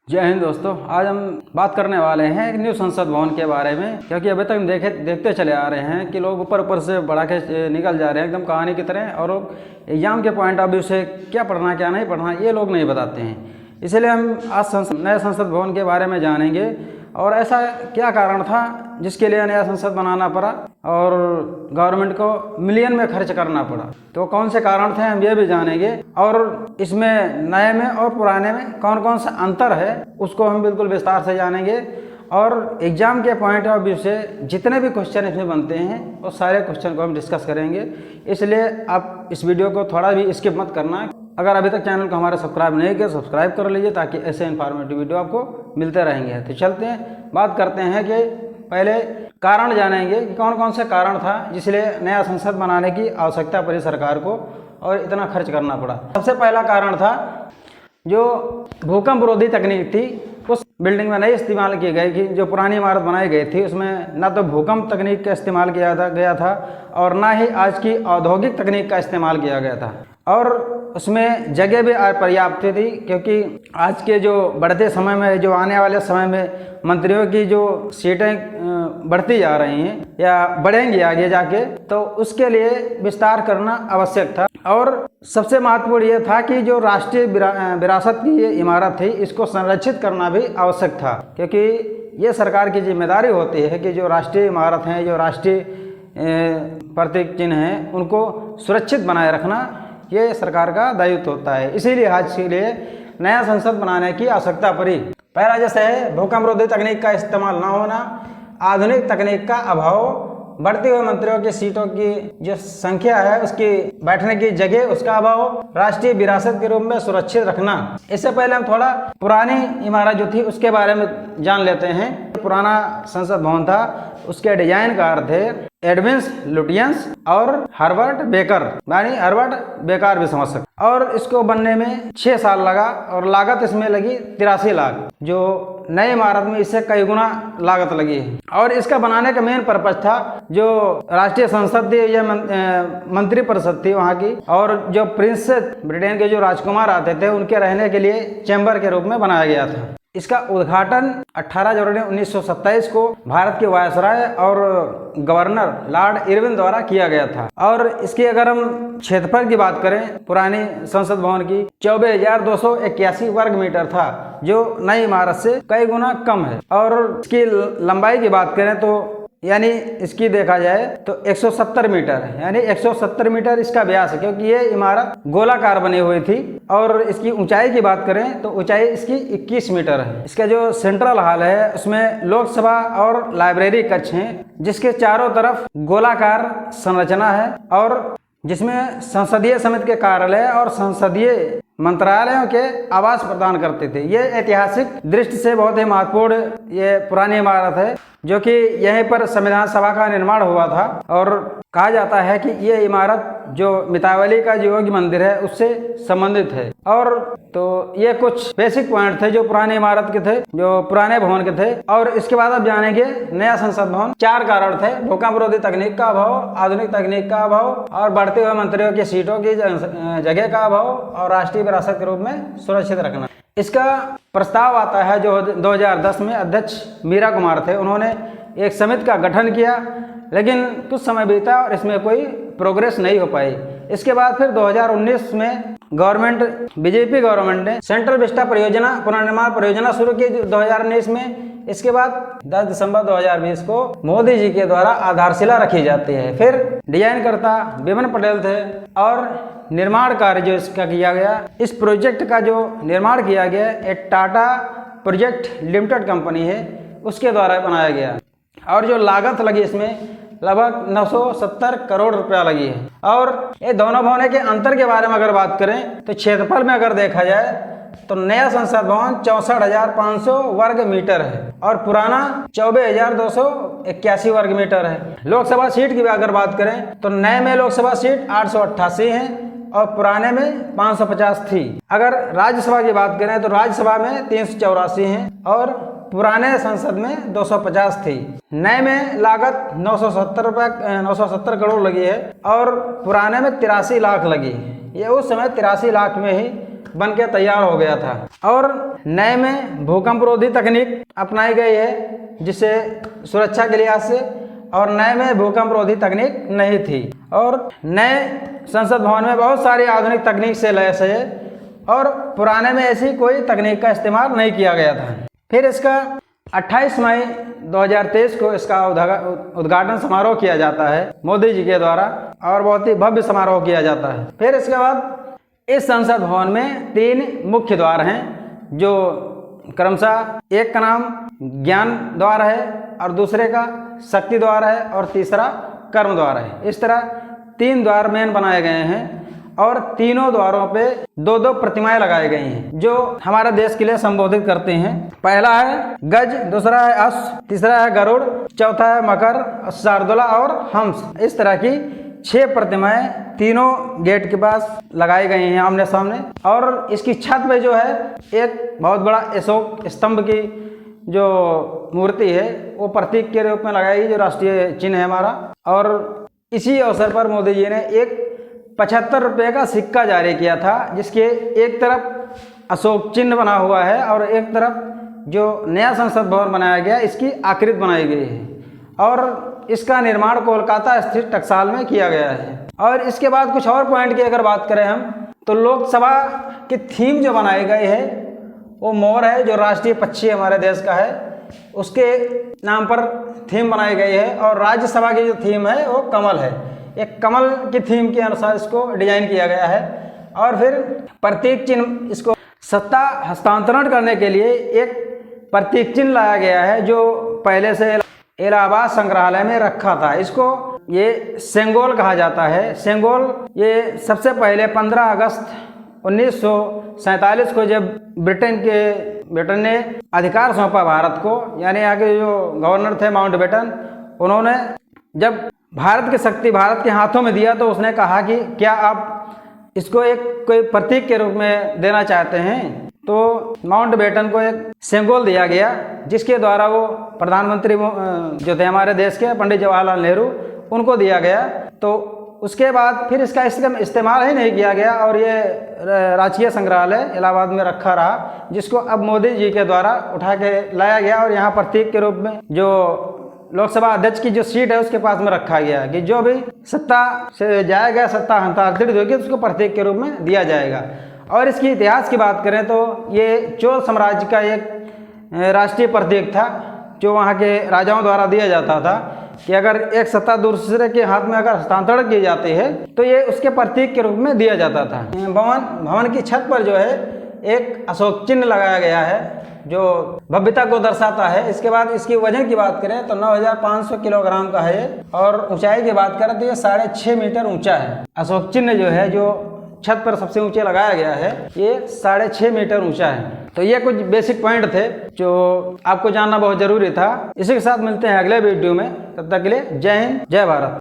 जय हिंद दोस्तों। आज हम बात करने वाले हैं एक न्यू संसद भवन के बारे में, क्योंकि अभी तक हम देखते चले आ रहे हैं कि लोग ऊपर ऊपर से बढ़ा के निकल जा रहे हैं एकदम कहानी की तरह, और एग्जाम के पॉइंट ऑफ व्यू से क्या पढ़ना क्या नहीं पढ़ना ये लोग नहीं बताते हैं। इसलिए हम आज नए संसद भवन के बारे में जानेंगे और ऐसा क्या कारण था जिसके लिए नया संसद बनाना पड़ा और गवर्नमेंट को मिलियन में खर्च करना पड़ा। तो कौन से कारण थे हम ये भी जानेंगे, और इसमें नए में और पुराने में कौन कौन सा अंतर है उसको हम बिल्कुल विस्तार से जानेंगे। और एग्जाम के पॉइंट ऑफ व्यू से जितने भी क्वेश्चन इसमें बनते हैं वो सारे क्वेश्चन को हम डिस्कस करेंगे। इसलिए आप इस वीडियो को थोड़ा भी स्किप मत करना। अगर अभी तक चैनल को हमारा सब्सक्राइब नहीं किया सब्सक्राइब कर लीजिए ताकि ऐसे इन्फॉर्मेटिव वीडियो आपको मिलते रहेंगे। तो चलते हैं, बात करते हैं कि पहले कारण जानेंगे कि कौन कौन से कारण था जिसलिए नया संसद बनाने की आवश्यकता पड़ी सरकार को और इतना खर्च करना पड़ा। सबसे पहला कारण था जो भूकंप विरोधी तकनीक थी उस बिल्डिंग में नहीं इस्तेमाल की गई कि जो पुरानी इमारत बनाई गई थी उसमें ना तो भूकंप तकनीक का इस्तेमाल किया गया था और ना ही आज की औद्योगिक तकनीक का इस्तेमाल किया गया था, और उसमें जगह भी पर्याप्त थी क्योंकि आज के जो बढ़ते समय में जो आने वाले समय में मंत्रियों की जो सीटें बढ़ती जा रही हैं या बढ़ेंगी आगे जाके, तो उसके लिए विस्तार करना आवश्यक था। और सबसे महत्वपूर्ण ये था कि जो राष्ट्रीय विरासत की ये इमारत थी इसको संरक्षित करना भी आवश्यक था, क्योंकि ये सरकार की जिम्मेदारी होती है कि जो राष्ट्रीय इमारत हैं, जो राष्ट्रीय प्रतीक चिन्ह हैं, उनको सुरक्षित बनाए रखना ये सरकार का दायित्व होता है। इसीलिए आज के लिए नया संसद बनाने की आवश्यकता पड़ी। पहला जैसे है भूकंप विरोधी तकनीक का इस्तेमाल न होना, आधुनिक तकनीक का अभाव, बढ़ती हुए मंत्रियों की सीटों की जो संख्या है उसकी बैठने की जगह उसका अभाव, राष्ट्रीय विरासत के रूप में सुरक्षित रखना। इससे पहले हम थोड़ा पुरानी इमारत जो थी उसके बारे में जान लेते हैं। पुराना संसद भवन था उसके डिजाइनकार थे एडविन्स लुटियंस और हर्बर्ट बेकर, यानी हर्बर्ट बेकार भी समझ सकते। और इसको बनने में 6 साल लगा और लागत इसमें लगी 83 लाख, जो नई इमारत में इससे कई गुना लागत लगी है। और इसका बनाने का मेन पर्पज था जो राष्ट्रीय संसद थी या मंत्री परिषद थी वहाँ की, और जो प्रिंस ब्रिटेन के जो राजकुमार आते थे उनके रहने के लिए चैम्बर के रूप में बनाया गया था। इसका उद्घाटन 18 जनवरी 1927 को भारत के वायसराय और गवर्नर लॉर्ड इरविन द्वारा किया गया था। और इसकी अगर हम क्षेत्रफल की बात करें पुरानी संसद भवन की 24,281 वर्ग मीटर था, जो नई इमारत से कई गुना कम है। और इसकी लंबाई की बात करें तो यानी इसकी देखा जाए तो 170 मीटर है, यानी 170 मीटर इसका व्यास है, क्योंकि ये इमारत गोलाकार बनी हुई थी। और इसकी ऊंचाई की बात करें तो ऊंचाई इसकी 21 मीटर है। इसका जो सेंट्रल हॉल है उसमें लोकसभा और लाइब्रेरी कक्ष हैं, जिसके चारों तरफ गोलाकार संरचना है और जिसमें संसदीय समिति के कार्यालय और संसदीय मंत्रालयों के आवास प्रदान करते थे। ये ऐतिहासिक दृष्टि से बहुत ही महत्वपूर्ण ये पुरानी इमारत है, जो कि यहीं पर संविधान सभा का निर्माण हुआ था। और कहा जाता है कि ये इमारत जो मितावली का जो योगी मंदिर है उससे संबंधित है। और तो ये कुछ बेसिक पॉइंट थे जो पुरानी इमारत के थे, जो पुराने भवन के थे। और इसके बाद अब जानेंगे नया संसद भवन। 4 कारण थे: भूकंप विरोधी तकनीक का अभाव, आधुनिक तकनीक का अभाव, और बढ़ते हुए मंत्रियों की सीटों की जगह का अभाव, और राष्ट्रीय विरासत के रूप में सुरक्षित रखना। इसका प्रस्ताव आता है जो 2010 में अध्यक्ष मीरा कुमार थे, उन्होंने एक समिति का गठन किया, लेकिन कुछ समय बीता और इसमें कोई प्रोग्रेस नहीं हो पाई। इसके बाद फिर 2019 में बीजेपी गवर्नमेंट ने सेंट्रल विस्टा परियोजना पुनर्निर्माण परियोजना शुरू की 2019 में। इसके बाद 10 दिसंबर 2020 को मोदी जी के द्वारा आधारशिला रखी जाती है। फिर डिजाइनकर्ता विमन पटेल थे और निर्माण कार्य जो इसका किया गया, इस प्रोजेक्ट का जो निर्माण किया गया एक टाटा प्रोजेक्ट लिमिटेड कंपनी है उसके द्वारा बनाया गया। और जो लागत लगी इसमें लगभग 970 करोड़ रुपया लगी है। और ये दोनों भवनों के अंतर के बारे में अगर बात करें तो क्षेत्रफल में अगर देखा जाए तो नया संसद भवन 64,500 वर्ग मीटर है और पुराना 24,281 वर्ग मीटर है। लोकसभा सीट की अगर बात करें तो नए में लोकसभा सीट 888 है और पुराने में 550 थी। अगर राज्यसभा की बात करें तो राज्यसभा में 384 हैं और पुराने संसद में 250 थी। नए में लागत 970 करोड़ लगी है और पुराने में 83 लाख लगी। ये उस समय 83 लाख में ही बन के तैयार हो गया था। और नए में भूकंप रोधी तकनीक अपनाई गई है जिससे सुरक्षा के लिहाज से, और नए में भूकंप रोधी तकनीक नहीं थी। और नए संसद भवन में बहुत सारी आधुनिक तकनीक से लैस है और पुराने में ऐसी कोई तकनीक का इस्तेमाल नहीं किया गया था। फिर इसका 28 मई 2023 को इसका उद्घाटन समारोह किया जाता है मोदी जी के द्वारा, और बहुत ही भव्य समारोह किया जाता है। फिर इसके बाद इस संसद भवन में 3 मुख्य द्वार हैं, जो क्रमशः एक का नाम ज्ञान द्वार है और दूसरे का शक्ति द्वार है और तीसरा कर्म द्वार है। इस तरह 3 द्वार मेन बनाए गए हैं और तीनों द्वारों पे 2-2 प्रतिमाएं लगाई गई हैं जो हमारे देश के लिए संबोधित करते हैं। पहला है गज, दूसरा है अश्व, तीसरा है गरुड़, चौथा है मकर, शार्दूला और हंस। इस तरह की 6 प्रतिमाएं तीनों गेट के पास लगाई गई हैं आमने सामने। और इसकी छत पे जो है एक बहुत बड़ा अशोक स्तंभ की जो मूर्ति है वो प्रतीक के रूप में लगाई गई, जो राष्ट्रीय चिन्ह है हमारा। और इसी अवसर पर मोदी जी ने एक 75 रुपये का सिक्का जारी किया था, जिसके एक तरफ अशोक चिन्ह बना हुआ है और एक तरफ जो नया संसद भवन बनाया गया इसकी आकृति बनाई गई है। और इसका निर्माण कोलकाता स्थित टकसाल में किया गया है। और इसके बाद कुछ और पॉइंट की अगर बात करें हम, तो लोकसभा की थीम जो बनाई गई है वो मोर है, जो राष्ट्रीय पक्षी हमारे देश का है, उसके नाम पर थीम बनाई गई है। और राज्यसभा की जो थीम है वो कमल है, एक कमल की थीम के अनुसार इसको डिजाइन किया गया है। और फिर प्रतीक चिन्ह, इसको सत्ता हस्तांतरण करने के लिए एक प्रतीक चिन्ह लाया गया है जो पहले से इलाहाबाद संग्रहालय में रखा था। इसको ये सेंगोल कहा जाता है। सेंगोल ये सबसे पहले 15 अगस्त 1947 को जब ब्रिटेन ने अधिकार सौंपा भारत को, यानी यहाँ के जो गवर्नर थे माउंटबेटन, उन्होंने जब भारत की शक्ति भारत के हाथों में दिया तो उसने कहा कि क्या आप इसको एक कोई प्रतीक के रूप में देना चाहते हैं। तो माउंटबेटन को एक सेंगोल दिया गया, जिसके द्वारा वो प्रधानमंत्री जो थे हमारे देश के पंडित जवाहरलाल नेहरू, उनको दिया गया। तो उसके बाद फिर इसका इस्तेमाल ही नहीं किया गया और ये राजकीय संग्रहालय इलाहाबाद में रखा रहा, जिसको अब मोदी जी के द्वारा उठा के लाया गया और यहाँ प्रतीक के रूप में जो लोकसभा अध्यक्ष की जो सीट है उसके पास में रखा गया कि जो भी सत्ता से जाएगा, सत्ता हस्तांतरित होगी, उसको प्रतीक के रूप में दिया जाएगा। और इसकी इतिहास की बात करें तो ये चोल साम्राज्य का एक राष्ट्रीय प्रतीक था, जो वहाँ के राजाओं द्वारा दिया जाता था कि अगर एक सत्ता दूसरे के हाथ में अगर हस्तांतरण की जाती है तो ये उसके प्रतीक के रूप में दिया जाता था। भवन की छत पर जो है एक अशोक चिन्ह लगाया गया है जो भव्यता को दर्शाता है। इसके बाद इसकी वजन की बात करें तो 9500 किलोग्राम का है और ऊंचाई की बात करें तो ये 6.5 मीटर ऊंचा है। अशोक चिन्ह जो है जो छत पर सबसे ऊंचे लगाया गया है ये 6.5 मीटर ऊंचा है। तो ये कुछ बेसिक पॉइंट थे जो आपको जानना बहुत जरूरी था। इसी के साथ मिलते हैं अगले वीडियो में, तब तक के लिए जय हिंद, जय भारत।